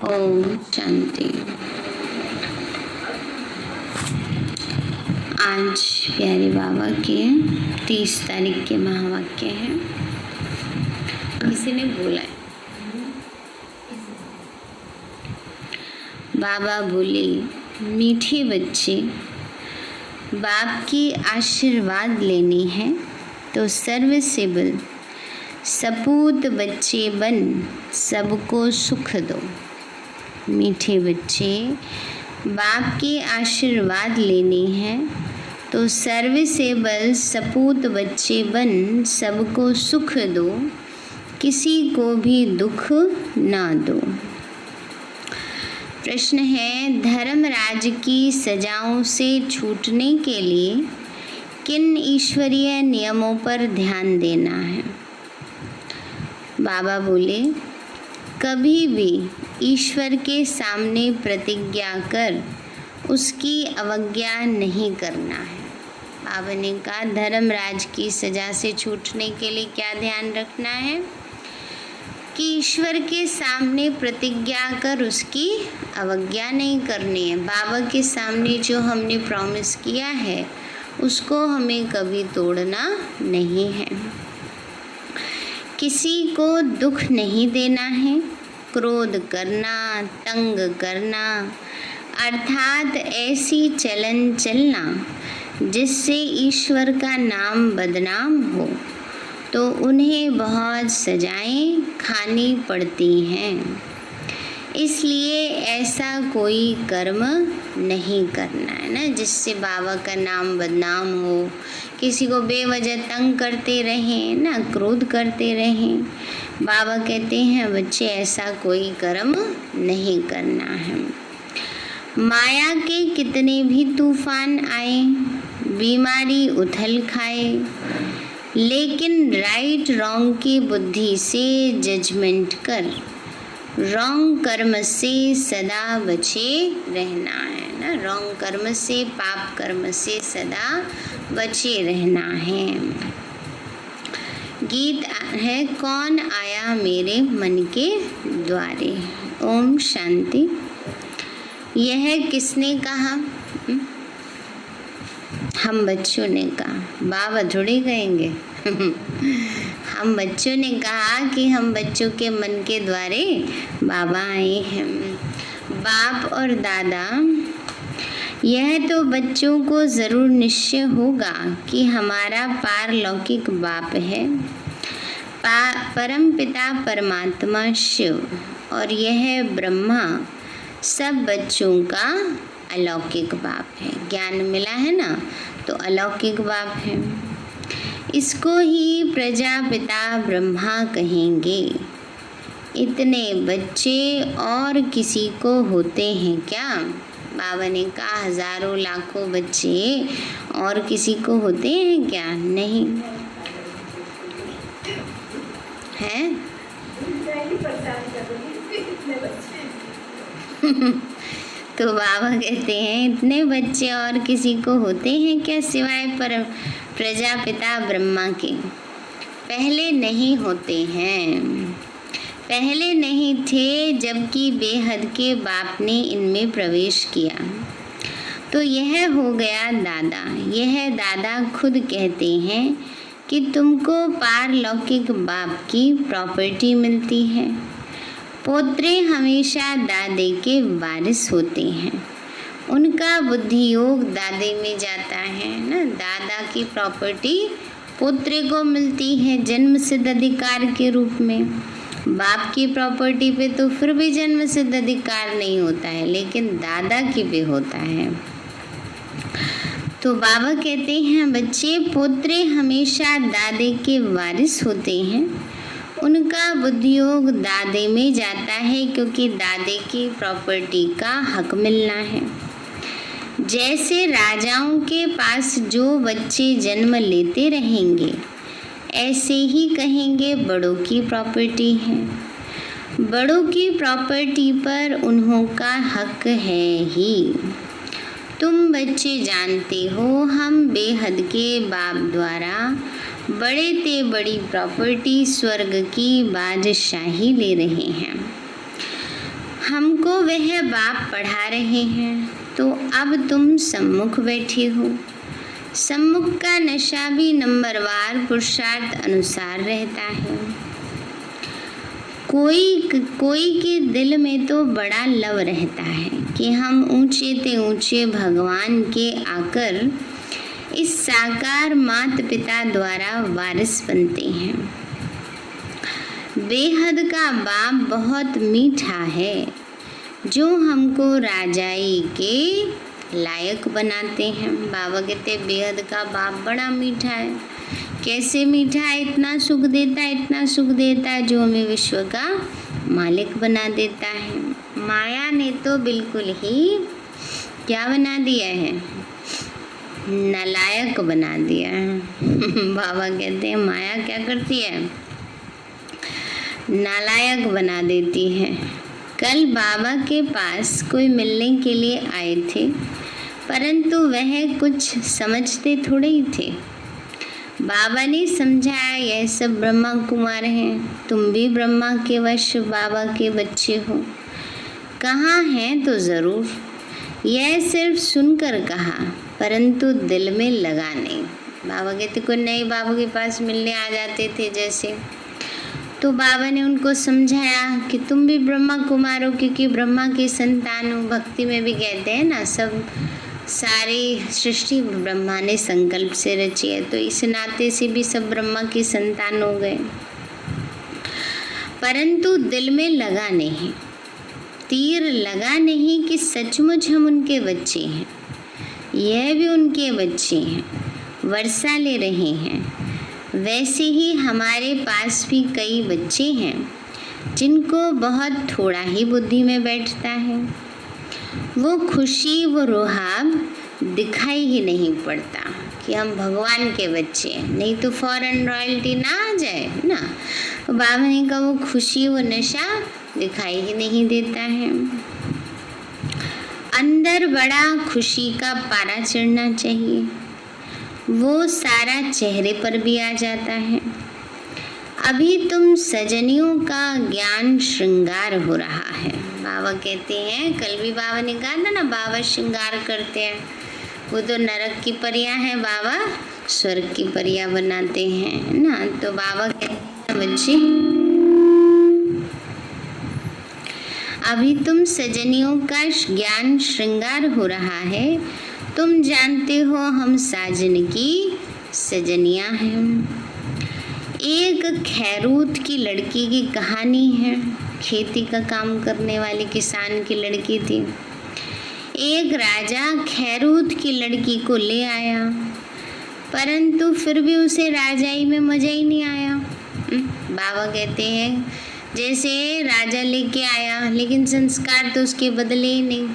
ओम शांति। आज प्यारे बाबा के 30 तारीख के महावाक्य हैं। किसी ने बोला है, बाबा बोले, मीठे बच्चे, बाप की आशीर्वाद लेनी है तो सर्विसेबल सपूत बच्चे बन सबको सुख दो। मीठे बच्चे, बाप की आशीर्वाद लेनी है तो सर्विसेबल सपूत बच्चे बन सबको सुख दो, किसी को भी दुख ना दो। प्रश्न है, धर्मराज की सजाओं से छूटने के लिए किन ईश्वरीय नियमों पर ध्यान देना है? बाबा बोले, कभी भी ईश्वर के सामने प्रतिज्ञा कर उसकी अवज्ञा नहीं करना है। बाबा ने कहा, धर्मराज की सजा से छूटने के लिए क्या ध्यान रखना है कि ईश्वर के सामने प्रतिज्ञा कर उसकी अवज्ञा नहीं करनी है। बाबा के सामने जो हमने प्रॉमिस किया है उसको हमें कभी तोड़ना नहीं है। किसी को दुख नहीं देना है, क्रोध करना, तंग करना, अर्थात ऐसी चलन चलना जिससे ईश्वर का नाम बदनाम हो, तो उन्हें बहुत सजाएं खानी पड़ती हैं। इसलिए ऐसा कोई कर्म नहीं करना है ना जिससे बाबा का नाम बदनाम हो। किसी को बेवजह तंग करते रहें ना, क्रोध करते रहें। बाबा कहते हैं, बच्चे ऐसा कोई कर्म नहीं करना है। माया के कितने भी तूफान आए, बीमारी उथल खाए, लेकिन राइट रॉन्ग की बुद्धि से जजमेंट कर रॉन्ग कर्म से सदा बचे रहना है ना। रॉन्ग कर्म से, पाप कर्म से सदा बचे रहना है। गीत है, कौन आया मेरे मन के द्वारे। ओम शांति। यह किसने कहा? हम बच्चों ने कहा। बाबा थोड़ी कहेंगे हम बच्चों ने कहा कि हम बच्चों के मन के द्वारे बाबा आए हैं। बाप और दादा, यह तो बच्चों को ज़रूर निश्चय होगा कि हमारा पारलौकिक बाप है, परम पिता परमात्मा शिव, और यह ब्रह्मा सब बच्चों का अलौकिक बाप है। ज्ञान मिला है ना, तो अलौकिक बाप है। इसको ही प्रजापिता ब्रह्मा कहेंगे। इतने बच्चे और किसी को होते हैं क्या? बाबा ने कहा, हजारों लाखों बच्चे और किसी को होते हैं क्या? नहीं है। तो बाबा कहते हैं, इतने बच्चे और किसी को होते हैं क्या सिवाय प्रजापिता ब्रह्मा के? पहले नहीं होते हैं, पहले नहीं थे, जबकि बेहद के बाप ने इनमें प्रवेश किया। तो यह हो गया दादा। यह दादा खुद कहते हैं कि तुमको पारलौकिक बाप की प्रॉपर्टी मिलती है। पोत्रे हमेशा दादे के वारिस होते हैं, उनका बुद्धि योग दादे में जाता है ना। दादा की प्रॉपर्टी पोत्रे को मिलती है जन्म सिद्ध अधिकार के रूप में। बाप की प्रॉपर्टी पे तो फिर भी जन्म सिद्ध अधिकार नहीं होता है, लेकिन दादा की पे होता है। तो बाबा कहते हैं, बच्चे, पोत्रे हमेशा दादे के वारिस होते हैं, उनका बुद्धियोग दादे में जाता है क्योंकि दादे की प्रॉपर्टी का हक मिलना है। जैसे राजाओं के पास जो बच्चे जन्म लेते रहेंगे, ऐसे ही कहेंगे बड़ों की प्रॉपर्टी है। बड़ों की प्रॉपर्टी पर उन्हों का हक है ही। तुम बच्चे जानते हो, हम बेहद के बाप द्वारा बड़े ते बड़ी प्रॉपर्टी स्वर्ग की बादशाही ले रहे हैं। हमको वह बाप पढ़ा रहे हैं, तो अब तुम सम्मुख बैठे हो। सम्मुख का नशा भी नंबरवार पुरुषार्थ अनुसार रहता है। कोई के दिल में तो बड़ा लव रहता है कि हम ऊंचे ते ऊंचे भगवान के आकर इस साकार माता पिता द्वारा वारिस बनते हैं। बेहद का बाप बहुत मीठा है, जो हमको राजाई के लायक बनाते हैं। बाबा कहते बेहद का बाप बड़ा मीठा है। कैसे मीठा है? इतना सुख देता है, इतना सुख देता है, जो हमें विश्व का मालिक बना देता है। माया ने तो बिल्कुल ही क्या बना दिया है? नालायक बना दिया है। बाबा कहते हैं माया क्या करती है? नालायक बना देती है। कल बाबा के पास कोई मिलने के लिए आए थे, परंतु वह कुछ समझते थोड़े ही थे। बाबा ने समझाया यह सब ब्रह्मा कुमार हैं, तुम भी ब्रह्मा के वश बाबा के बच्चे हो। कहाँ हैं तो ज़रूर। यह सिर्फ सुनकर कहा, परंतु दिल में लगा नहीं। बाबा कहते कोई नए बाबा के पास मिलने आ जाते थे जैसे, तो बाबा ने उनको समझाया कि तुम भी ब्रह्मा कुमार हो, क्योंकि ब्रह्मा की संतान हो। भक्ति में भी कहते हैं ना, सब सारी सृष्टि ब्रह्मा ने संकल्प से रची है, तो इस नाते से भी सब ब्रह्मा की संतान हो गए। परंतु दिल में लगा नहीं, तीर लगा नहीं कि सचमुच हम उनके बच्चे हैं। यह भी उनके बच्चे हैं, वर्षा ले रहे हैं। वैसे ही हमारे पास भी कई बच्चे हैं जिनको बहुत थोड़ा ही बुद्धि में बैठता है। वो खुशी, वो रुहाब दिखाई ही नहीं पड़ता कि हम भगवान के बच्चे हैं, नहीं तो फॉरेन रॉयल्टी ना आ जाए ना। बाबा ने कहा वो खुशी, वो नशा दिखाई ही नहीं देता है। अंदर बड़ा खुशी का पारा चढ़ना चाहिए, वो सारा चेहरे पर भी आ जाता है। अभी तुम सजनियों का ज्ञान श्रृंगार हो रहा है। बाबा कहते हैं, कल भी बाबा ने कहा था ना, बाबा श्रृंगार करते हैं। वो तो नरक की परियां हैं, बाबा स्वर्ग की परियां बनाते हैं ना। तो बाबा कहते हैं बच्चे, अभी तुम सजनियों का ज्ञान श्रृंगार हो रहा है। तुम जानते हो हम साजन की सजनियां हैं। एक खैरूत की लड़की की कहानी है। खेती का काम करने वाले किसान की लड़की थी। एक राजा खैरूत की लड़की को ले आया, परंतु फिर भी उसे राजाई में मजा ही नहीं आया। बाबा कहते हैं जैसे राजा लेके आया, लेकिन संस्कार तो उसके बदले ही नहीं,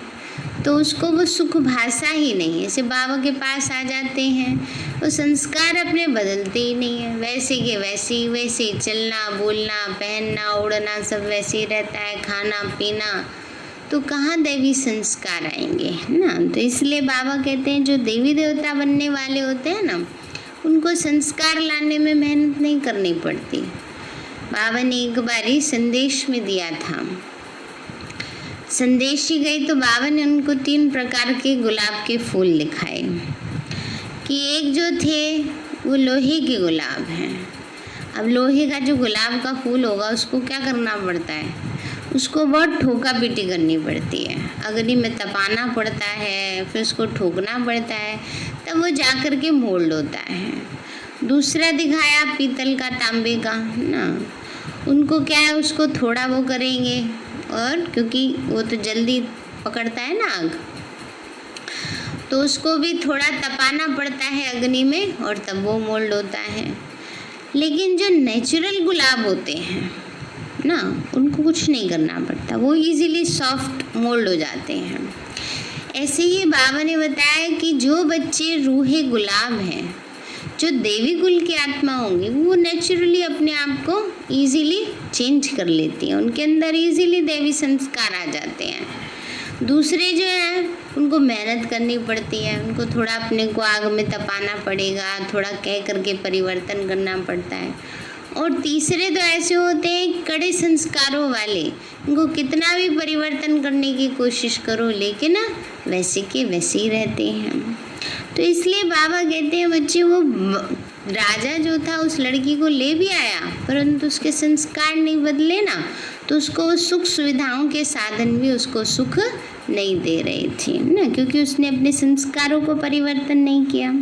तो उसको वो सुख भाषा ही नहीं। ऐसे बाबा के पास आ जाते हैं, वो संस्कार अपने बदलते ही नहीं है, वैसे के वैसे ही चलना, बोलना, पहनना, उड़ना सब वैसे ही रहता है, खाना पीना, तो कहाँ देवी संस्कार आएंगे ना। तो इसलिए बाबा कहते हैं जो देवी देवता बनने वाले होते हैं ना, उनको संस्कार लाने में मेहनत नहीं करनी पड़ती। बाबा ने एक बारी संदेश में दिया था, संदेशी गई तो बाबा ने उनको 3 प्रकार के गुलाब के फूल दिखाए कि एक जो थे वो लोहे के गुलाब हैं। अब लोहे का जो गुलाब का फूल होगा उसको क्या करना पड़ता है, उसको बहुत ठोका पीटी करनी पड़ती है, अग्नि में तपाना पड़ता है, फिर उसको ठोकना पड़ता है, तब वो जा कर के मोल्ड होता है। दूसरा दिखाया पीतल का, तांबे का ना, उनको क्या है, उसको थोड़ा वो करेंगे, और क्योंकि वो तो जल्दी पकड़ता है ना आग, तो उसको भी थोड़ा तपाना पड़ता है अग्नि में, और तब वो मोल्ड होता है। लेकिन जो नेचुरल गुलाब होते हैं ना, उनको कुछ नहीं करना पड़ता, वो इजीली सॉफ्ट मोल्ड हो जाते हैं। ऐसे ही बाबा ने बताया कि जो बच्चे रूहे गुलाब हैं, जो देवी कुल की आत्मा होंगी, वो नेचुरली अपने आप को इजीली चेंज कर लेती हैं, उनके अंदर इजीली देवी संस्कार आ जाते हैं। दूसरे जो हैं उनको मेहनत करनी पड़ती है, उनको थोड़ा अपने को आग में तपाना पड़ेगा, थोड़ा कह करके परिवर्तन करना पड़ता है, और तीसरे तो ऐसे होते हैं कड़े संस्कारों वाले, उनको कितना भी परिवर्तन करने की कोशिश करो लेकिन वैसे के वैसे ही रहते हैं। तो इसलिए बाबा कहते हैं बच्चे, वो राजा जो था उस लड़की को ले भी आया, परंतु उसके संस्कार नहीं बदले ना, तो उसको सुख सुविधाओं के साधन भी उसको सुख नहीं दे रहे थे ना, क्योंकि उसने अपने संस्कारों को परिवर्तन नहीं किया।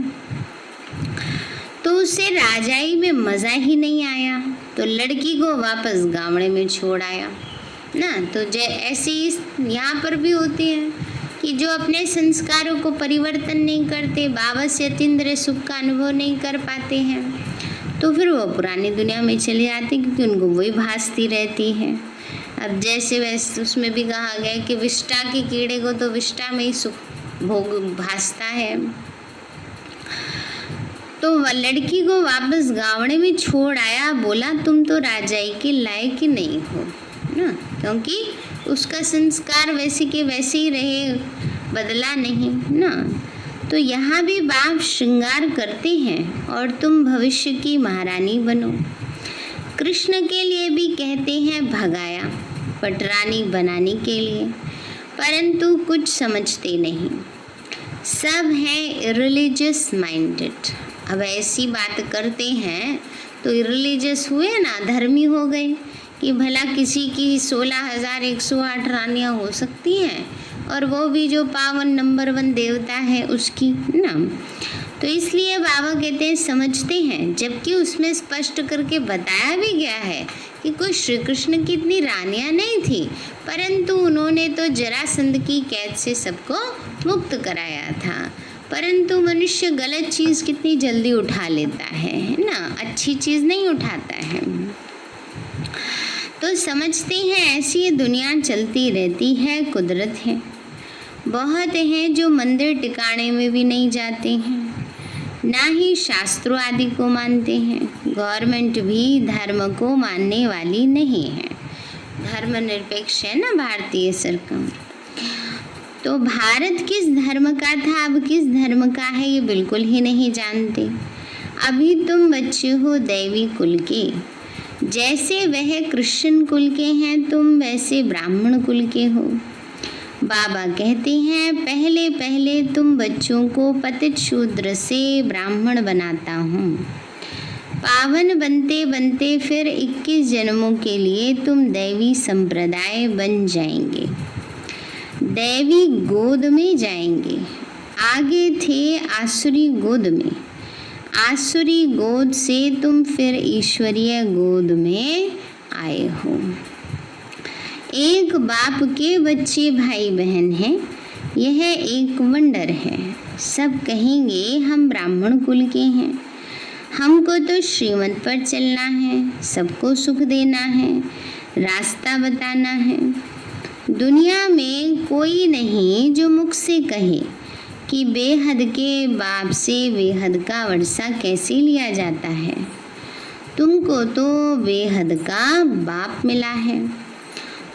तो उसे राजाई में मज़ा ही नहीं आया, तो लड़की को वापस गाँव में छोड़ आया ना। तो ऐसे ही यहाँ पर भी होते हैं कि जो अपने संस्कारों को परिवर्तन नहीं करते, बाबा से अतीन्द्रिय सुख का अनुभव नहीं कर पाते हैं, तो फिर वो पुरानी दुनिया में चले जाते हैं, क्योंकि उनको वही भासती रहती है। अब जैसे वैसे उसमें भी कहा गया कि विष्टा के कीड़े को तो विष्टा में ही सुख भोग भासता है। तो लड़की को वापस गावड़े में छोड़ आया, बोला तुम तो राजाई के लायक ही नहीं हो ना, क्योंकि उसका संस्कार वैसे के वैसे ही रहे, बदला नहीं ना। तो यहाँ भी बाप श्रृंगार करते हैं और तुम भविष्य की महारानी बनो। कृष्ण के लिए भी कहते हैं भगाया, पटरानी बनाने के लिए, परंतु कुछ समझते नहीं, सब हैं रिलीजियस माइंडेड। अब ऐसी बात करते हैं तो रिलीजियस हुए ना, धर्मी हो गए कि भला किसी की 16,108 रानियाँ हो सकती हैं, और वो भी जो पावन नंबर 1 देवता है उसकी ना। तो इसलिए बाबा कहते हैं समझते हैं, जबकि उसमें स्पष्ट करके बताया भी गया है कि कोई श्री कृष्ण की इतनी रानियाँ नहीं थी, परंतु उन्होंने तो जरासंध की कैद से सबको मुक्त कराया था। परंतु मनुष्य गलत चीज़ कितनी जल्दी उठा लेता है ना, अच्छी चीज़ नहीं उठाता है। तो समझते हैं ऐसी ये दुनिया चलती रहती है, कुदरत है। बहुत हैं जो मंदिर टिकाने में भी नहीं जाते हैं, ना ही शास्त्रों आदि को मानते हैं। गवर्नमेंट भी धर्म को मानने वाली नहीं है, धर्मनिरपेक्ष है ना भारतीय सरकार। तो भारत किस धर्म का था, अब किस धर्म का है, ये बिल्कुल ही नहीं जानते। अभी तुम बच्चे हो दैवी कुल के, जैसे वह कृष्ण कुल के हैं तुम वैसे ब्राह्मण कुल के हो। बाबा कहते हैं पहले पहले तुम बच्चों को पतित शूद्र से ब्राह्मण बनाता हूँ, पावन बनते बनते फिर 21 जन्मों के लिए तुम दैवी संप्रदाय बन जाएंगे, दैवी गोद में जाएंगे। आगे थे आसुरी गोद में, आसुरी गोद से तुम फिर ईश्वरीय गोद में आए हो। एक बाप के बच्चे भाई बहन हैं, यह एक वंडर है। सब कहेंगे हम ब्राह्मण कुल के हैं, हमको तो श्रीमत पर चलना है, सबको सुख देना है, रास्ता बताना है। दुनिया में कोई नहीं जो मुख से कहे कि बेहद के बाप से बेहद का वर्षा कैसे लिया जाता है। तुमको तो बेहद का बाप मिला है,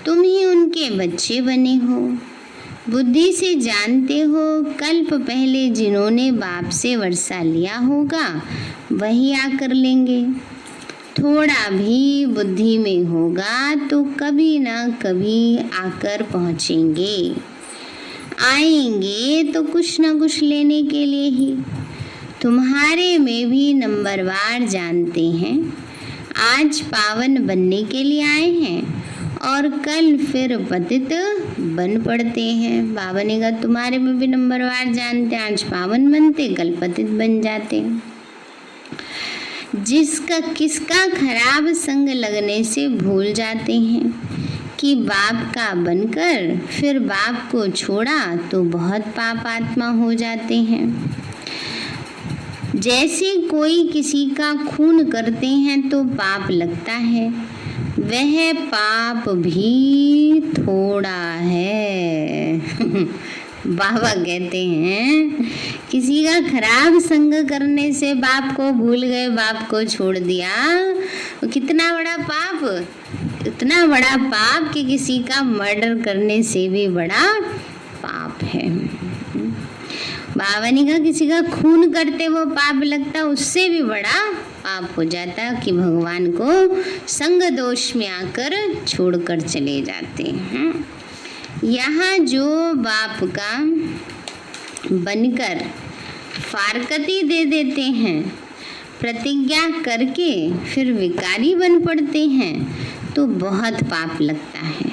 तुम ही उनके बच्चे बने हो। बुद्धि से जानते हो कल्प पहले जिन्होंने बाप से वर्षा लिया होगा वही आकर लेंगे। थोड़ा भी बुद्धि में होगा तो कभी ना कभी आकर पहुँचेंगे, आएंगे तो कुछ ना कुछ लेने के लिए ही। तुम्हारे में भी नंबरवार जानते हैं, आज पावन बनने के लिए आए हैं और कल फिर पतित बन पड़ते हैं। बाबा ने कहा तुम्हारे में भी नंबरवार जानते हैं, आज पावन बनते कल पतित बन जाते। जिसका किसका खराब संग लगने से भूल जाते हैं कि बाप का बनकर फिर बाप को छोड़ा तो बहुत पाप आत्मा हो जाते हैं। जैसे कोई किसी का खून करते हैं तो पाप लगता है, वह पाप भी थोड़ा है। बाबा कहते हैं किसी का खराब संग करने से बाप को भूल गए, बाप को छोड़ दिया, वो कितना बड़ा पाप, इतना बड़ा पाप कि किसी का मर्डर करने से भी बड़ा पाप है। बाबा ने कहा किसी का खून करते वो पाप लगता, उससे भी बड़ा पाप हो जाता कि भगवान को संग दोष में आकर छोड़कर चले जाते हैं। यहाँ जो बाप का बनकर फारकती दे देते हैं, प्रतिज्ञा करके फिर विकारी बन पड़ते हैं, तो बहुत पाप लगता है।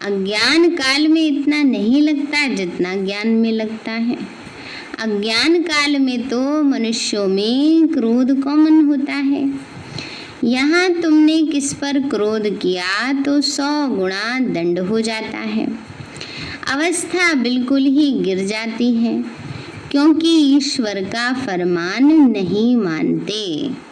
अज्ञान काल में इतना नहीं लगता जितना ज्ञान में लगता है। अज्ञान काल में तो मनुष्यों में क्रोध कॉमन होता है। यहाँ तुमने किस पर क्रोध किया तो 100 गुना दंड हो जाता है। अवस्था बिल्कुल ही गिर जाती है, क्योंकि ईश्वर का फरमान नहीं मानते।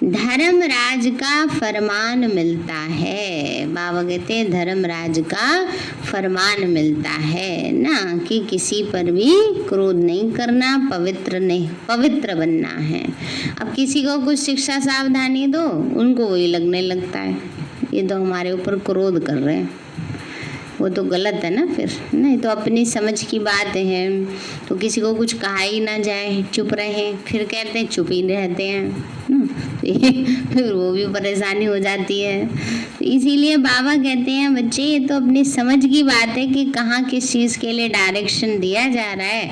धर्मराज का फरमान मिलता है। बाबा कहते हैं धर्मराज का फरमान मिलता है ना, कि किसी पर भी क्रोध नहीं करना, पवित्र बनना है। अब किसी को कुछ शिक्षा सावधानी दो, उनको वही लगने लगता है ये तो हमारे ऊपर क्रोध कर रहे हैं, वो तो गलत है ना। फिर नहीं तो अपनी समझ की बात है, तो किसी को कुछ कहा ही ना जाए, चुप रहे, फिर कहते हैं चुप ही रहते हैं फिर वो भी परेशानी हो जाती है। तो इसीलिए बाबा कहते हैं बच्चे ये तो अपनी समझ की बात है कि कहाँ किस चीज़ के लिए डायरेक्शन दिया जा रहा है,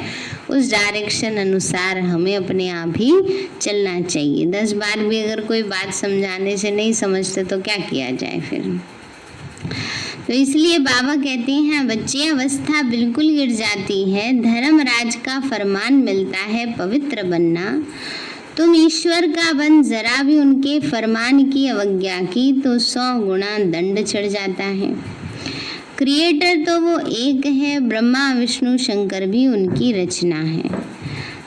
उस डायरेक्शन अनुसार हमें अपने आप ही चलना चाहिए। 10 बार भी अगर कोई बात समझाने से नहीं समझते तो क्या किया जाए फिर। तो इसलिए बाबा कहते हैं बच्चे अवस्था बिल्कुल गिर जाती है, धर्मराज का फरमान मिलता है पवित्र बनना। तुम ईश्वर का बन जरा भी उनके फरमान की अवज्ञा की तो 100 गुना दंड चढ़ जाता है। क्रिएटर तो वो एक है, ब्रह्मा विष्णु शंकर भी उनकी रचना है।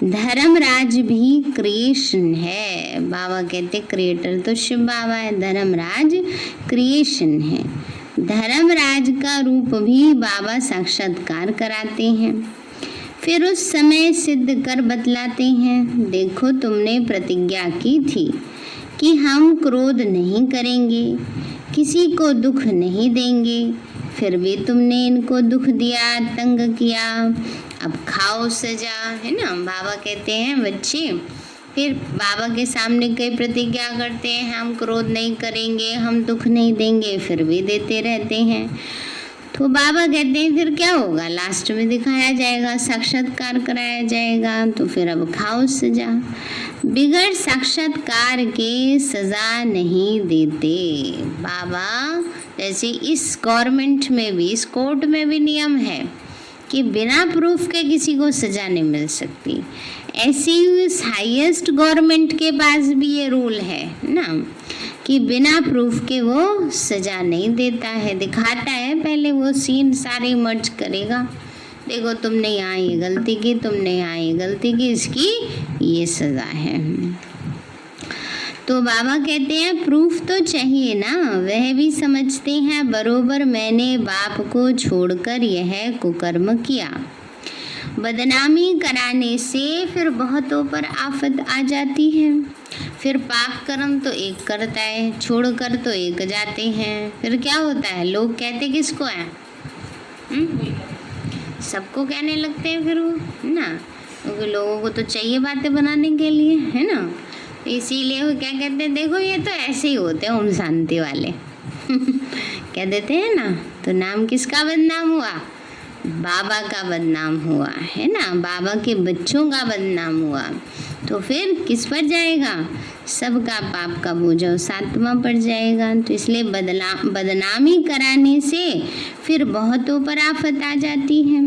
धर्मराज भी क्रिएशन है। बाबा कहते क्रिएटर तो शिव बाबा है, धर्मराज क्रिएशन है। धर्मराज का रूप भी बाबा साक्षात्कार कराते हैं, फिर उस समय सिद्ध कर बतलाते हैं। देखो तुमने प्रतिज्ञा की थी कि हम क्रोध नहीं करेंगे, किसी को दुख नहीं देंगे, फिर भी तुमने इनको दुख दिया, तंग किया, अब खाओ सजा, है ना। बाबा कहते हैं बच्चे फिर बाबा के सामने कई प्रतिज्ञा करते हैं हम क्रोध नहीं करेंगे, हम दुख नहीं देंगे, फिर भी देते रहते हैं। तो बाबा कहते हैं फिर क्या होगा, लास्ट में दिखाया जाएगा, साक्षात्कार कराया जाएगा, तो फिर अब खाओ सजा। बिगड़ साक्षात्कार के सजा नहीं देते बाबा। जैसे इस गवर्नमेंट में भी, इस कोर्ट में भी नियम है कि बिना प्रूफ के किसी को सजा नहीं मिल सकती। ऐसी इस हाईएस्ट गवर्नमेंट के पास भी ये रूल है ना कि बिना प्रूफ के वो सजा नहीं देता है, दिखाता है, पहले वो सीन सारे मर्ज करेगा। देखो तुमने यहाँ ये गलती की, तुमने यहाँ ये गलती की, इसकी ये सजा है। तो बाबा कहते हैं प्रूफ तो चाहिए ना। वह भी समझते हैं बरोबर मैंने बाप को छोड़कर यह कुकर्म किया। बदनामी कराने से फिर बहुतों पर आफत आ जाती है। फिर पाप कर्म तो एक करता है, छोड़कर तो एक जाते हैं। फिर क्या होता है, लोग कहते किसको हैं, सबको कहने लगते हैं फिर वो ना, क्योंकि लोगों को तो चाहिए बातें बनाने के लिए, है ना। इसीलिए वो क्या कहते हैं, देखो ये तो ऐसे ही होते हैं ओम शांति वाले कह देते हैं ना। तो नाम किसका बदनाम हुआ, बाबा का बदनाम हुआ, है ना, बाबा के बच्चों का बदनाम हुआ। तो फिर किस पर जाएगा, सबका पाप का बोझ सातवां पड़ जाएगा। तो इसलिए बदनामी कराने से फिर बहुतों पर आफत आ जाती है।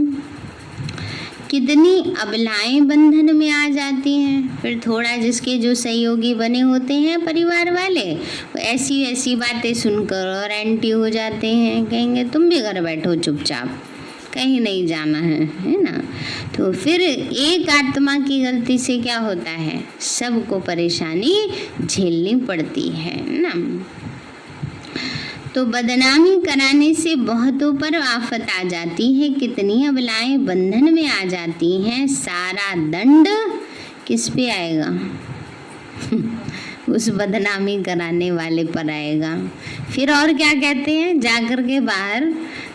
कितनी अबलाएं बंधन में आ जाती हैं। फिर थोड़ा जिसके जो सहयोगी बने होते हैं परिवार वाले, वो ऐसी ऐसी बातें सुनकर और एंटी हो जाते हैं, कहेंगे तुम भी घर बैठो चुपचाप, कहीं नहीं जाना है ना। तो फिर एक आत्मा की गलती से क्या होता है, सबको परेशानी झेलनी पड़ती है ना। तो बदनामी कराने से बहुतों पर आफत आ जाती है, कितनी अबलाएं बंधन में आ जाती हैं। सारा दंड किस पे आएगा उस बदनामी कराने वाले पर आएगा। फिर और क्या कहते हैं, जाकर के बाहर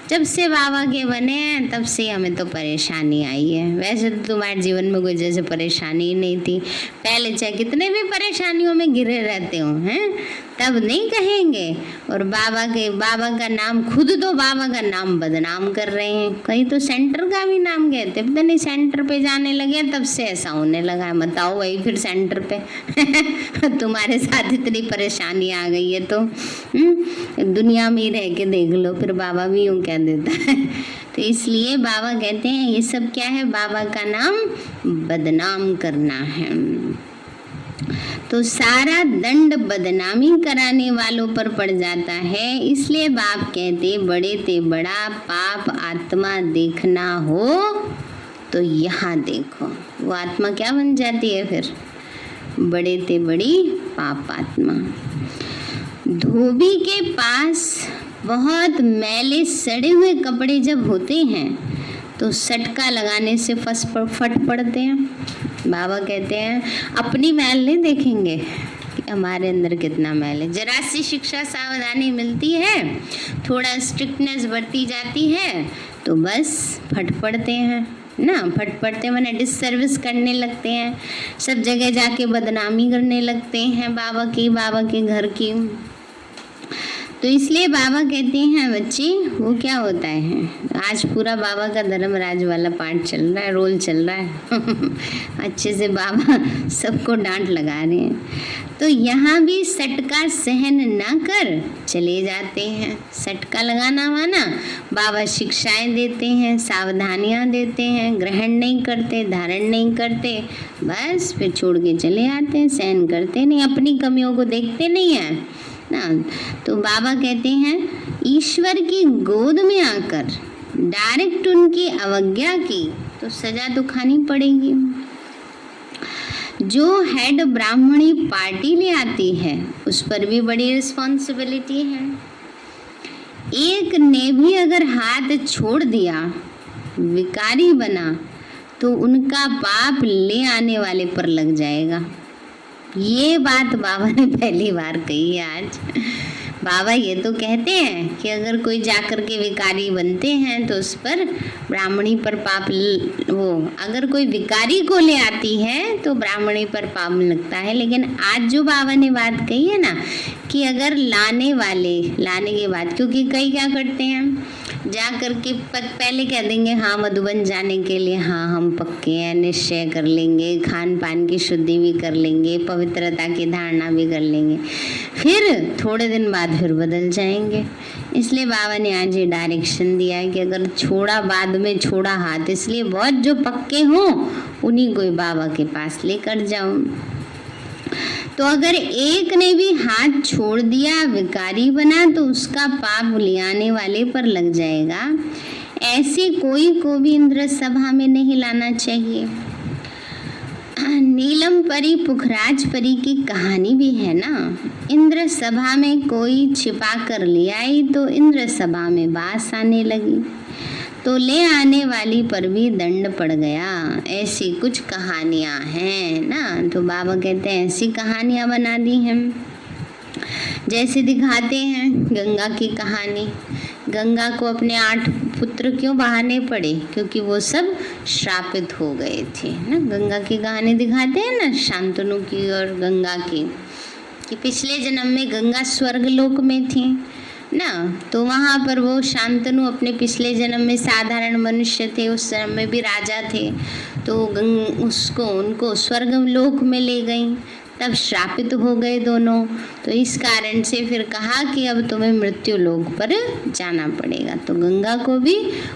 जब से बाबा के बने हैं तब से हमें तो परेशानी आई है। वैसे तो तुम्हारे जीवन में कोई जैसे परेशानी ही नहीं थी, पहले चाहे कितने भी परेशानियों में घिरे रहते हो हैं, तब नहीं कहेंगे। और बाबा का नाम, खुद तो बाबा का नाम बदनाम कर रहे हैं, कहीं तो सेंटर का भी नाम कहते, पता नहीं सेंटर पे जाने लगे तब से ऐसा होने लगा है। बताओ वही फिर सेंटर पे तुम्हारे साथ इतनी परेशानी आ गई है तो दुनिया में ही रह के देख लो, फिर बाबा भी यूँ कह देता है। तो इसलिए बाबा कहते हैं ये सब क्या है, बाबा का नाम बदनाम करना है। तो सारा दंड बदनामी कराने वालों पर पड़ जाता है। इसलिए बाप कहते बड़े ते बड़ा पाप आत्मा देखना हो तो यहाँ देखो। वो आत्मा क्या बन जाती है फिर, बड़े ते बड़ी पाप आत्मा। धोबी के पास बहुत मैले सड़े हुए कपड़े जब होते हैं तो सटका लगाने से फट पड़ते हैं। बाबा कहते हैं अपनी मैल नहीं देखेंगे कि हमारे अंदर कितना मैल है। जरा सी शिक्षा सावधानी मिलती है, थोड़ा स्ट्रिक्टनेस बढ़ती जाती है तो बस फट पड़ते हैं ना। फट पड़ते मैंने डिससर्विस करने लगते हैं, सब जगह जाके बदनामी करने लगते हैं बाबा के घर की। तो इसलिए बाबा कहते हैं बच्चे वो क्या होता है, आज पूरा बाबा का धर्मराज वाला पार्ट चल रहा है, रोल चल रहा है अच्छे से बाबा सबको डांट लगा रहे हैं। तो यहाँ भी सटका सहन ना कर चले जाते हैं। सटका लगाना माना बाबा शिक्षाएं देते हैं, सावधानियाँ देते हैं, ग्रहण नहीं करते, धारण नहीं करते, बस फिर छोड़ के चले आते हैं, सहन करते नहीं, अपनी कमियों को देखते नहीं है ना। तो बाबा कहते हैं ईश्वर की गोद में आकर डायरेक्ट उनकी अवज्ञा की तो सजा तो खानी पड़ेगी। जो हेड ब्राह्मणी पार्टी ले आती है उस पर भी बड़ी रिस्पॉन्सिबिलिटी है। एक ने भी अगर हाथ छोड़ दिया, विकारी बना, तो उनका पाप ले आने वाले पर लग जाएगा। ये बात बाबा ने पहली बार कही है आज। बाबा ये तो कहते हैं कि अगर कोई जाकर के विकारी बनते हैं तो उस पर ब्राह्मणी पर पाप, वो अगर कोई विकारी को ले आती है तो ब्राह्मणी पर पाप लगता है। लेकिन आज जो बाबा ने बात कही है ना कि अगर लाने के बाद, क्योंकि कई क्या करते हैं जा करके पहले कह देंगे हाँ मधुबन जाने के लिए हाँ हम पक्के हैं, निश्चय कर लेंगे, खान पान की शुद्धि भी कर लेंगे, पवित्रता की धारणा भी कर लेंगे, फिर थोड़े दिन बाद फिर बदल जाएंगे। इसलिए बाबा ने आज ये डायरेक्शन दिया है कि अगर छोड़ा बाद में छोड़ा हाथ, इसलिए बहुत जो पक्के हों उन्हीं को बाबा के पास लेकर जाओ। तो अगर एक ने भी हाथ छोड़ दिया, विकारी बना, तो उसका पाप ले आने वाले पर लग जाएगा। ऐसे कोई को भी इंद्र सभा में नहीं लाना चाहिए। नीलम परी पुखराज परी की कहानी भी है ना। इंद्र सभा में कोई छिपा कर ले आई तो इंद्र सभा में बास आने लगी, तो ले आने वाली पर भी दंड पड़ गया। ऐसी कुछ कहानियां हैं ना। तो बाबा कहते हैं ऐसी कहानियां बना दी हैं। जैसे दिखाते हैं गंगा की कहानी, गंगा को अपने 8 पुत्र क्यों बहाने पड़े, क्योंकि वो सब श्रापित हो गए थे ना। गंगा की कहानी दिखाते हैं ना, शांतनु की और गंगा की, कि पिछले जन्म में गंगा स्वर्ग लोक में थी ना। तो वहाँ पर वो शांतनु अपने पिछले जन्म में साधारण मनुष्य थे, उस जन्म में भी राजा थे, तो उनको स्वर्ग लोक में ले गई, तब श्रापित हो गए दोनों। तो इस कारण से फिर कहा कि अब तुम्हें मृत्यु लोक पर जाना पड़ेगा। तो गंगा को भी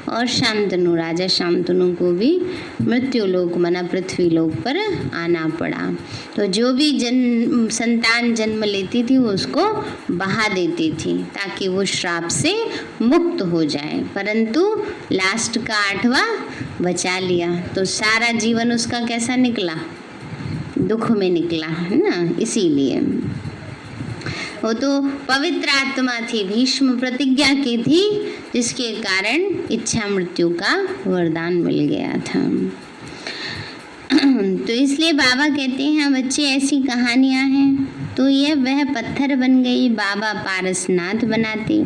और शांतनु, राजा शांतनु को भी मृत्यु लोक माना पृथ्वी लोक पर आना पड़ा। तो जो भी संतान जन्म लेती थी वो उसको बहा देती थी ताकि वो श्राप से मुक्त हो जाए, परंतु लास्ट का 8वां बचा लिया। तो सारा जीवन उसका कैसा निकला, दुख में निकला है ना। इसीलिए वो तो पवित्र आत्मा थी, भीष्म प्रतिज्ञा की थी, जिसके कारण इच्छा मृत्यु का वरदान मिल गया था। तो इसलिए बाबा कहते हैं बच्चे ऐसी कहानियां हैं। तो यह वह पत्थर बन गई, बाबा पारसनाथ बनाते।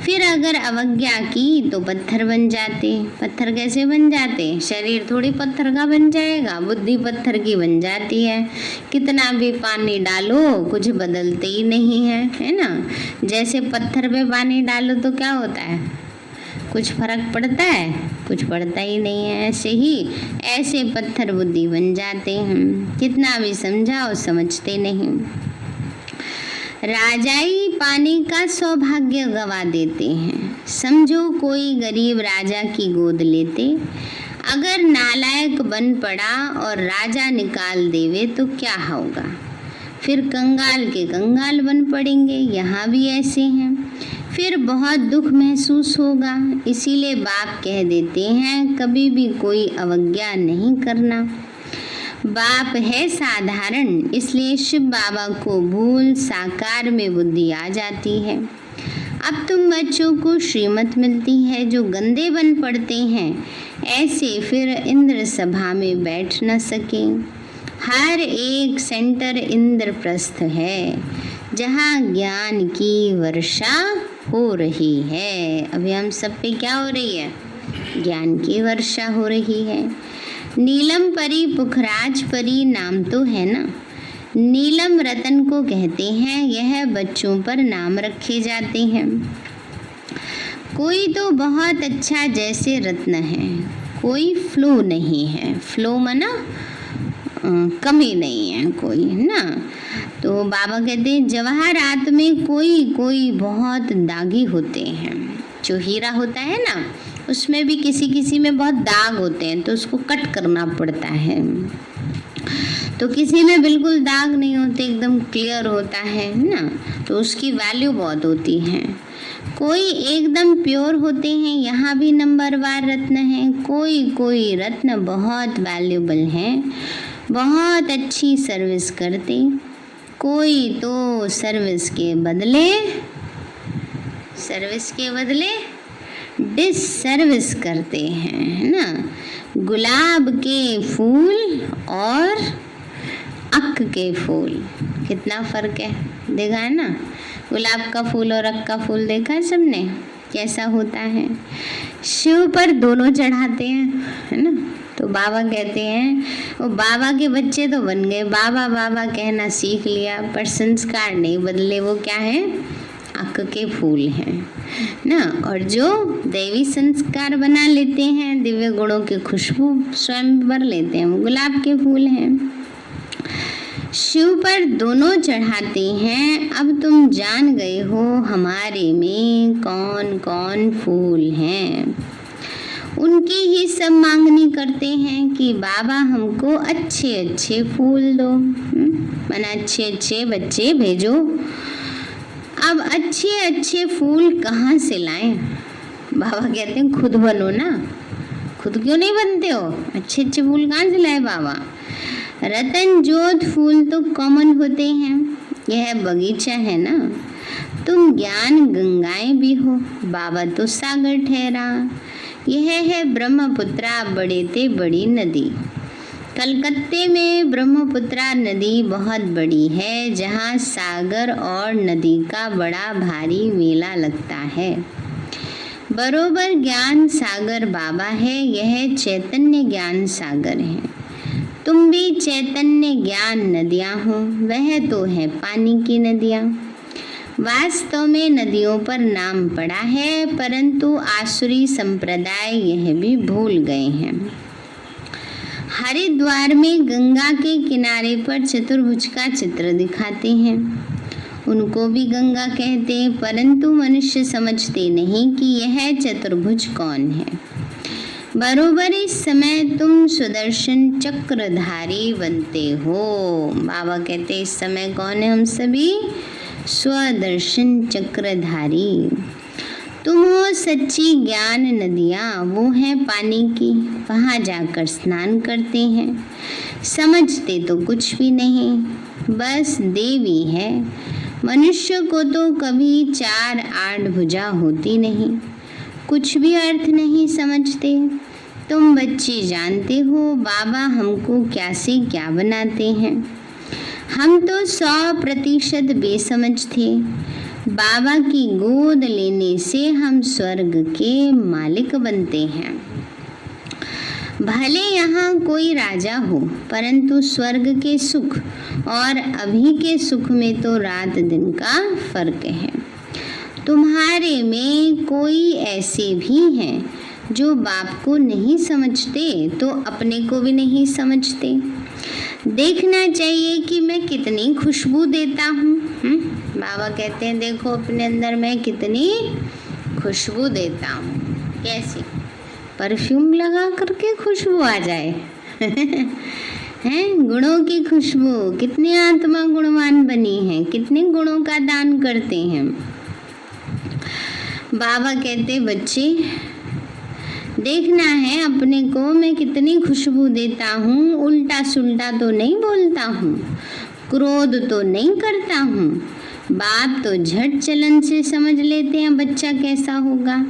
फिर अगर अवज्ञा की तो पत्थर बन जाते। पत्थर कैसे बन जाते? शरीर थोड़ी पत्थर का बन जाएगा, बुद्धि पत्थर की बन जाती है। कितना भी पानी डालो कुछ बदलते ही नहीं है ना। जैसे पत्थर पे पानी डालो तो क्या होता है? कुछ फर्क पड़ता है? कुछ पड़ता ही नहीं है। ऐसे पत्थर बुद्धि बन जाते हैं, कितना भी समझाओ समझते नहीं। राजाई पाने का सौभाग्य गवा देते हैं। समझो कोई गरीब राजा की गोद लेते, अगर नालायक बन पड़ा और राजा निकाल देवे तो क्या होगा? फिर कंगाल के कंगाल बन पड़ेंगे। यहाँ भी ऐसे हैं, फिर बहुत दुख महसूस होगा। इसीलिए बाप कह देते हैं कभी भी कोई अवज्ञा नहीं करना। बाप है साधारण, इसलिए शिव बाबा को भूल साकार में बुद्धि आ जाती है। अब तुम बच्चों को श्रीमत मिलती है, जो गंदे बन पड़ते हैं ऐसे फिर इंद्र सभा में बैठ न सके। हर एक सेंटर इंद्रप्रस्थ है, जहाँ ज्ञान की वर्षा हो रही है। अभी हम सब पे क्या हो रही है? ज्ञान की वर्षा हो रही है। नीलम परी पुखराज परी नाम तो है ना। नीलम रतन को कहते हैं, यह बच्चों पर नाम रखे जाते हैं। कोई तो बहुत अच्छा जैसे रत्न है, कोई फ्लो नहीं है। फ्लो माना कमी नहीं है कोई, है ना। तो बाबा कहते हैं जवाहरात में कोई कोई बहुत दागी होते हैं। जो हीरा होता है ना, उसमें भी किसी किसी में बहुत दाग होते हैं, तो उसको कट करना पड़ता है। तो किसी में बिल्कुल दाग नहीं होते, एकदम क्लियर होता है ना, तो उसकी वैल्यू बहुत होती है। कोई एकदम प्योर होते हैं, यहाँ भी नंबरवार रत्न है। कोई कोई रत्न बहुत वैल्यूबल हैं, बहुत अच्छी सर्विस करते। कोई तो सर्विस के बदले डिसर्विस करते हैं, है ना। गुलाब के फूल और अक के फूल, कितना फर्क है, देखा है ना। गुलाब का फूल और अक का फूल देखा है सबने, कैसा होता है। शिव पर दोनों चढ़ाते हैं, है ना। तो बाबा कहते हैं, वो बाबा के बच्चे तो बन गए, बाबा बाबा कहना सीख लिया, पर संस्कार नहीं बदले। वो क्या है? अक के फूल हैं ना। और जो दैवी संस्कार बना लेते हैं, दिव्य गुणों की खुशबू स्वयं भर लेते हैं, वो गुलाब के फूल हैं। शिव पर दोनों चढ़ाते हैं। अब तुम जान गए हो हमारे में कौन कौन फूल हैं। उनकी ही सब मांगनी करते हैं कि बाबा हमको अच्छे अच्छे फूल दो, माना अच्छे अच्छे बच्चे भेजो। अब अच्छे अच्छे फूल कहाँ से लाएं? बाबा कहते हैं खुद बनो ना। खुद क्यों नहीं बनते हो? अच्छे अच्छे फूल कहाँ से लाए बाबा? रतन जोत फूल तो कॉमन होते हैं, यह बगीचा है ना। तुम ज्ञान गंगाएं भी हो, बाबा तो सागर ठहरा। यह है ब्रह्मपुत्रा बड़ेते बड़ी नदी। कलकत्ते में ब्रह्मपुत्रा नदी बहुत बड़ी है, जहाँ सागर और नदी का बड़ा भारी मेला लगता है। बरोबर ज्ञान सागर बाबा है, यह चैतन्य ज्ञान सागर है। तुम भी चैतन्य ज्ञान नदियाँ हो, वह तो है पानी की नदियाँ। वास्तव में नदियों पर नाम पड़ा है, परंतु आसुरी संप्रदाय यह भी भूल गए हैं। हरिद्वार में गंगा के किनारे पर चतुर्भुज का चित्र दिखाते हैं, उनको भी गंगा कहते हैं, परंतु मनुष्य समझते नहीं कि यह चतुर्भुज कौन है। बरोबर इस समय तुम सुदर्शन चक्रधारी बनते हो। बाबा कहते इस समय कौन है? हम सभी स्वदर्शन चक्रधारी। तुम हो सच्ची ज्ञान नदियाँ, वो हैं पानी की, वहाँ जाकर स्नान करते हैं। समझते तो कुछ भी नहीं, बस देवी है। मनुष्य को तो कभी 4-8 भुजा होती नहीं, कुछ भी अर्थ नहीं समझते। तुम बच्चे जानते हो बाबा हमको क्या से क्या बनाते हैं। हम तो 100% बेसमझ थे, बाबा की गोद लेने से हम स्वर्ग के मालिक बनते हैं। भले यहाँ कोई राजा हो, परंतु स्वर्ग के सुख और अभी के सुख में तो रात दिन का फर्क है। तुम्हारे में कोई ऐसे भी हैं जो बाप को नहीं समझते तो अपने को भी नहीं समझते। देखना चाहिए कि मैं कितनी खुशबू देता हूँ। बाबा कहते हैं देखो अपने अंदर मैं कितनी खुशबू देता हूँ। कैसे? परफ्यूम लगा करके खुशबू आ जाए हैं? गुणों की खुशबू। कितनी आत्मा गुणवान बनी है, कितने गुणों का दान करते हैं। बाबा कहते बच्चे देखना है अपने को मैं कितनी खुशबू देता हूँ। उल्टा सुल्टा तो नहीं बोलता हूँ, क्रोध तो नहीं करता हूँ। बात तो झट चलन से समझ लेते हैं बच्चा कैसा होगा।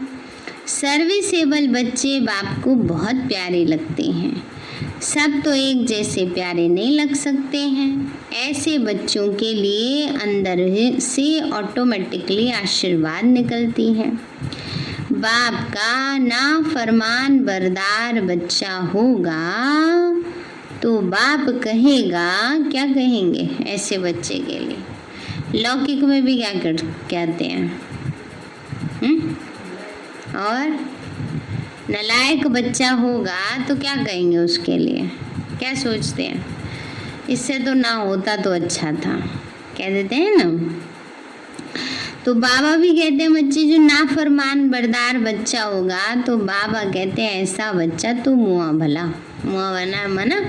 सर्विसेबल बच्चे बाप को बहुत प्यारे लगते हैं। सब तो एक जैसे प्यारे नहीं लग सकते हैं। ऐसे बच्चों के लिए अंदर से ऑटोमेटिकली आशीर्वाद निकलती है। बाप का नाफरमान बरदार बच्चा होगा तो बाप कहेगा, क्या कहेंगे ऐसे बच्चे के लिए? लौकिक में भी क्या कहते हैं? और नालायक बच्चा होगा तो क्या कहेंगे उसके लिए? क्या सोचते हैं? इससे तो ना होता तो अच्छा था, कह देते हैं ना। तो बाबा भी कहते हैं बच्चे जो नाफरमान बरदार बच्चा होगा तो बाबा कहते हैं ऐसा बच्चा तो मुआ भला। मुआ बना मना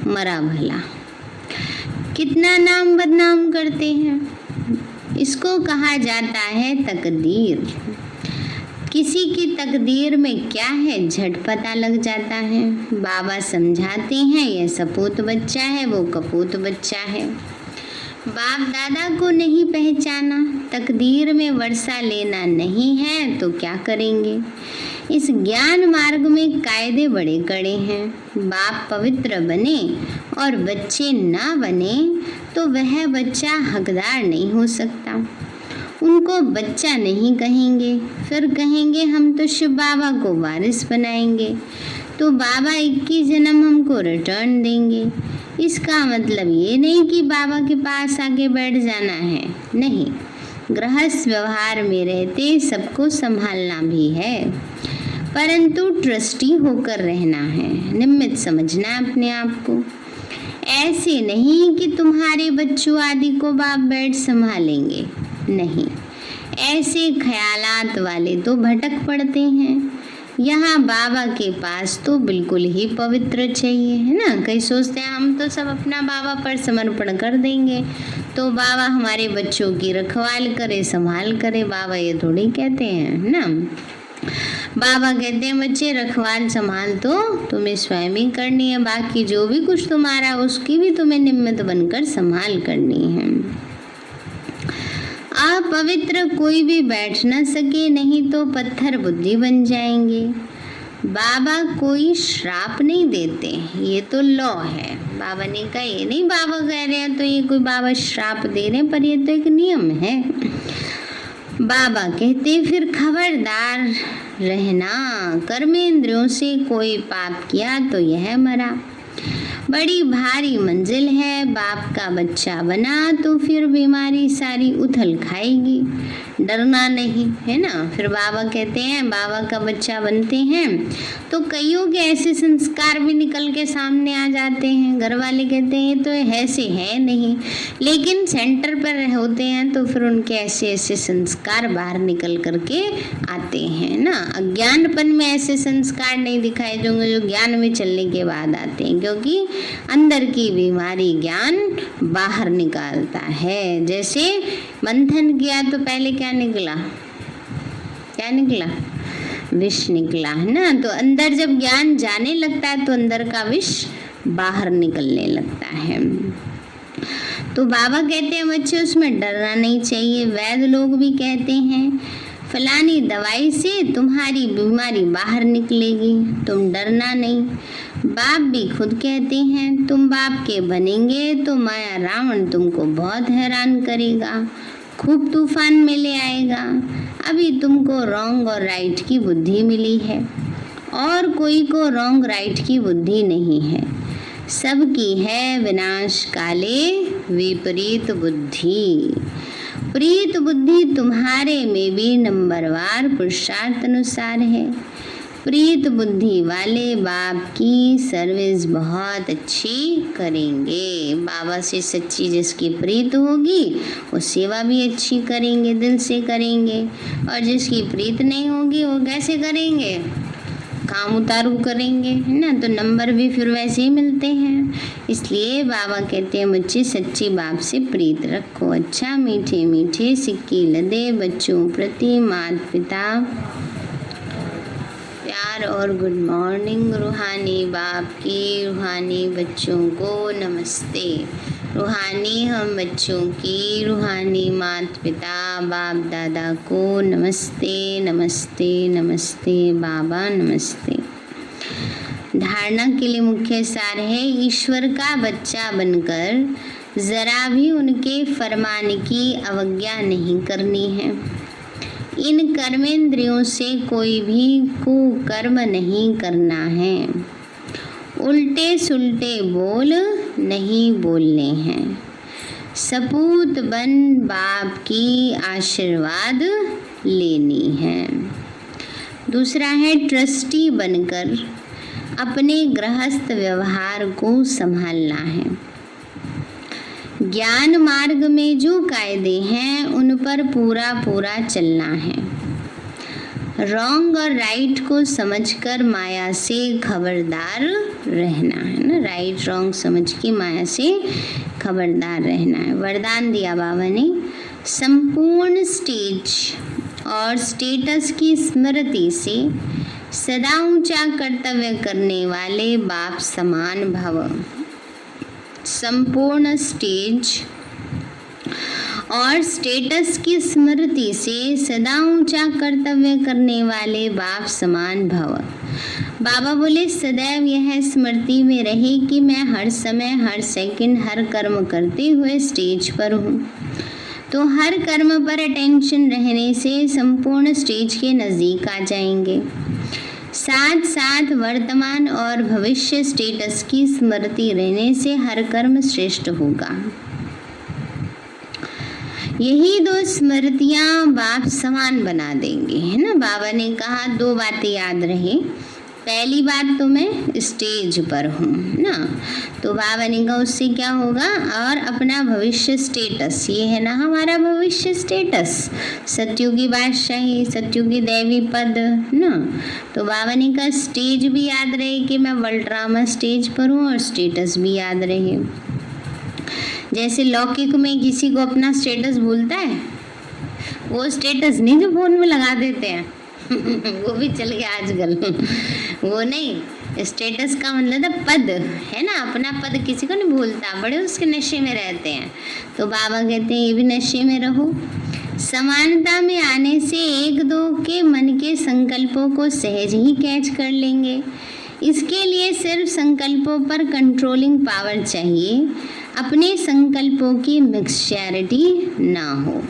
मरा भला। कितना नाम बदनाम करते हैं। इसको कहा जाता है तकदीर। किसी की तकदीर में क्या है झट पता लग जाता है। बाबा समझाते हैं यह सपूत बच्चा है, वो कपूत बच्चा है। बाप दादा को नहीं पहचाना, तकदीर में वर्षा लेना नहीं है तो क्या करेंगे। इस ज्ञान मार्ग में कायदे बड़े कड़े हैं। बाप पवित्र बने और बच्चे ना बने तो वह बच्चा हकदार नहीं हो सकता। उनको बच्चा नहीं कहेंगे, फिर कहेंगे हम तो शिव बाबा को वारिस बनाएंगे तो बाबा 21 जन्म हमको रिटर्न देंगे। इसका मतलब ये नहीं कि बाबा के पास आके बैठ जाना है, नहीं। गृहस्थ व्यवहार में रहते सबको संभालना भी है, परंतु ट्रस्टी होकर रहना है, निमित्त समझना है अपने आप को। ऐसे नहीं कि तुम्हारे बच्चों आदि को बाप बैठ संभालेंगे, नहीं। ऐसे ख्यालात वाले तो भटक पड़ते हैं। यहाँ बाबा के पास तो बिल्कुल ही पवित्र चाहिए, है ना। कई सोचते हैं हम तो सब अपना बाबा पर समर्पण कर देंगे तो बाबा हमारे बच्चों की रखवाल करे, संभाल करे। बाबा ये थोड़ी कहते हैं ना। बाबा कहते हैं बच्चे रखवाल संभाल तो तुम्हें स्वयं ही करनी है, बाकी जो भी कुछ तुम्हारा उसकी भी तुम्हें निमित्त बनकर संभाल करनी है। अपवित्र कोई भी बैठ न सके, नहीं तो पत्थर बुद्धि बन जाएंगे। बाबा कोई श्राप नहीं देते, ये तो लॉ है। बाबा ने कहा ये नहीं बाबा कह रहे हैं तो ये कोई बाबा श्राप दे रहे हैं, पर ये तो एक नियम है। बाबा कहते फिर खबरदार रहना, कर्मेंद्रियों से कोई पाप किया तो यह मरा। बड़ी भारी मंजिल है, बाप का बच्चा बना तो फिर बीमारी सारी उथल खाएगी। डरना नहीं, है ना। फिर बाबा कहते हैं बाबा का बच्चा बनते हैं तो कईयों के ऐसे संस्कार भी निकल के सामने आ जाते हैं। घर वाले कहते हैं ये तो ऐसे है नहीं, लेकिन सेंटर पर होते हैं तो फिर उनके ऐसे ऐसे संस्कार बाहर निकल करके आते हैं ना। अज्ञानपन में ऐसे संस्कार नहीं दिखाए जाएंगे जो ज्ञान में चलने के बाद आते हैं, क्योंकि अंदर की बीमारी ज्ञान बाहर निकालता है। जैसे मंथन किया तो पहले क्या निकला, क्या निकला? विष निकला, है ना। तो अंदर जब ज्ञान जाने लगता है तो अंदर का विष बाहर निकलने लगता है। तो बाबा कहते हैं बच्चे उसमें डरना नहीं चाहिए। वैद्य लोग भी कहते हैं फलानी दवाई से तुम्हारी बीमारी बाहर निकलेगी, तुम डरना नहीं। बाप भी खुद कहते हैं तुम बाप के बनेंगे तो माया रावण तुमको बहुत हैरान करेगा। खूब तूफान में ले आएगा। अभी तुमको रॉन्ग और राइट की बुद्धि मिली है और कोई को रॉन्ग राइट की बुद्धि नहीं है। सबकी है विनाश काले विपरीत बुद्धि। प्रीत बुद्धि तुम्हारे में भी नंबरवार पुरुषार्थ अनुसार है। प्रीत बुद्धि वाले बाप की सर्विस बहुत अच्छी करेंगे। बाबा से सच्ची जिसकी प्रीत होगी वो सेवा भी अच्छी करेंगे, दिल से करेंगे। और जिसकी प्रीत नहीं होगी वो कैसे करेंगे? काम उतारू करेंगे, है ना। तो नंबर भी फिर वैसे ही मिलते हैं। इसलिए बाबा कहते हैं मुझे सच्ची बाप से प्रीत रखो। अच्छा मीठे मीठे सिक्के लदे बच्चों प्रति माता पिता प्यार और गुड मॉर्निंग। रूहानी बाप की रूहानी बच्चों को नमस्ते। रूहानी हम बच्चों की रूहानी माता पिता बाप दादा को नमस्ते नमस्ते नमस्ते बाबा नमस्ते। धारणा के लिए मुख्य सार है ईश्वर का बच्चा बनकर जरा भी उनके फरमान की अवज्ञा नहीं करनी है। इन कर्मेंद्रियों से कोई भी कुकर्म नहीं करना है। उल्टे सुल्टे बोल नहीं बोलने हैं। सपूत बन बाप की आशीर्वाद लेनी है। दूसरा है ट्रस्टी बनकर अपने गृहस्थ व्यवहार को संभालना है। ज्ञान मार्ग में जो कायदे हैं उन पर पूरा पूरा चलना है। रॉन्ग और राइट को समझकर माया से खबरदार रहना है ना। राइट रॉन्ग समझ के माया से खबरदार रहना है। वरदान दिया बाबा ने, संपूर्ण स्टेज और स्टेटस की स्मृति से सदा ऊंचा कर्तव्य करने वाले बाप समान भव। संपूर्ण स्टेज और स्टेटस की स्मृति से सदा ऊंचा कर्तव्य करने वाले बाप समान भव। बाबा बोले सदैव यह स्मृति में रहे कि मैं हर समय हर सेकंड हर कर्म करते हुए स्टेज पर हूँ। तो हर कर्म पर अटेंशन रहने से संपूर्ण स्टेज के नज़दीक आ जाएंगे। साथ साथ वर्तमान और भविष्य स्टेटस की स्मृति रहने से हर कर्म श्रेष्ठ होगा। यही दो स्मृतियां बाप समान बना देंगे, है ना। बाबा ने कहा दो बातें याद रहे। पहली बात तो मैं स्टेज पर हूँ ना, तो बाबा ने कहा उससे क्या होगा। और अपना भविष्य स्टेटस, ये है ना हमारा भविष्य स्टेटस, सत्युगी बादशाही, सत्युगी दैवी पद ना। तो बाबा ने कहा स्टेज भी याद रहे कि मैं वर्ल्ड ड्रामा स्टेज पर हूँ और स्टेटस भी याद रहे। जैसे लौकिक में किसी को अपना स्टेटस भूलता है, वो स्टेटस नहीं जो फोन में लगा देते हैं वो भी चल गया आजकल वो नहीं, स्टेटस का मतलब है पद, है ना। अपना पद किसी को नहीं भूलता, बड़े उसके नशे में रहते हैं। तो बाबा कहते हैं ये भी नशे में रहो। समानता में आने से एक दो के मन के संकल्पों को सहज ही कैच कर लेंगे। इसके लिए सिर्फ संकल्पों पर कंट्रोलिंग पावर चाहिए, अपने संकल्पों की मिक्सचैरिटी ना हो।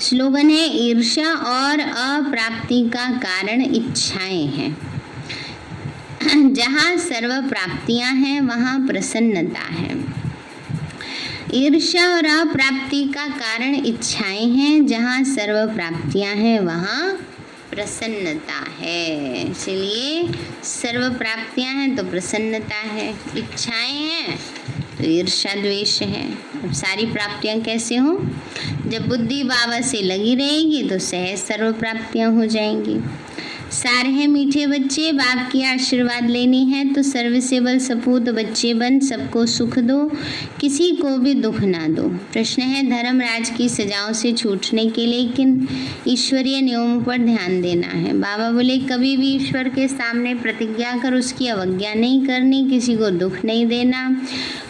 स्लोगन है ईर्ष्या और अप्राप्ति का कारण इच्छाएं हैं। जहाँ सर्व प्राप्तियां हैं वहाँ प्रसन्नता है। ईर्ष्या और अप्राप्ति का कारण इच्छाएं हैं, जहाँ सर्व प्राप्तियां हैं वहाँ प्रसन्नता है। इसलिए सर्व प्राप्तियां हैं तो प्रसन्नता है, इच्छाएं हैं तो ईर्ष्या द्वेष है। अब सारी प्राप्तियां कैसे हों? जब बुद्धि बाबा से लगी रहेगी तो सहज सर्व प्राप्तियां हो जाएंगी। सार है मीठे बच्चे, बाप की आशीर्वाद लेनी है तो सर्विसेबल सपूत बच्चे बन सबको सुख दो, किसी को भी दुख ना दो। प्रश्न है धर्मराज की सजाओं से छूटने के लिए किन ईश्वरीय नियमों पर ध्यान देना है? बाबा बोले कभी भी ईश्वर के सामने प्रतिज्ञा कर उसकी अवज्ञा नहीं करनी, किसी को दुख नहीं देना,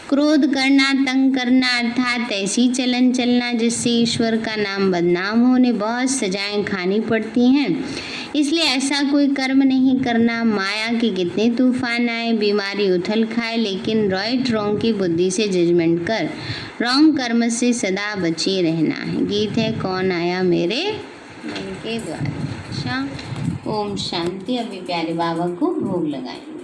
क्रोध करना, तंग करना अर्थात ऐसी चलन चलना जिससे ईश्वर का नाम बदनाम होने बहुत सजाएं खानी पड़ती हैं। इसलिए ऐसा कोई कर्म नहीं करना। माया के कितने तूफान आए, बीमारी उथल खाए, लेकिन राइट रॉन्ग की बुद्धि से जजमेंट कर रॉन्ग कर्म से सदा बचे रहना है। गीत है कौन आया मेरे मन के द्वार। अच्छा, ओम शांति। अभी प्यारे बाबा को भोग लगाएंगे।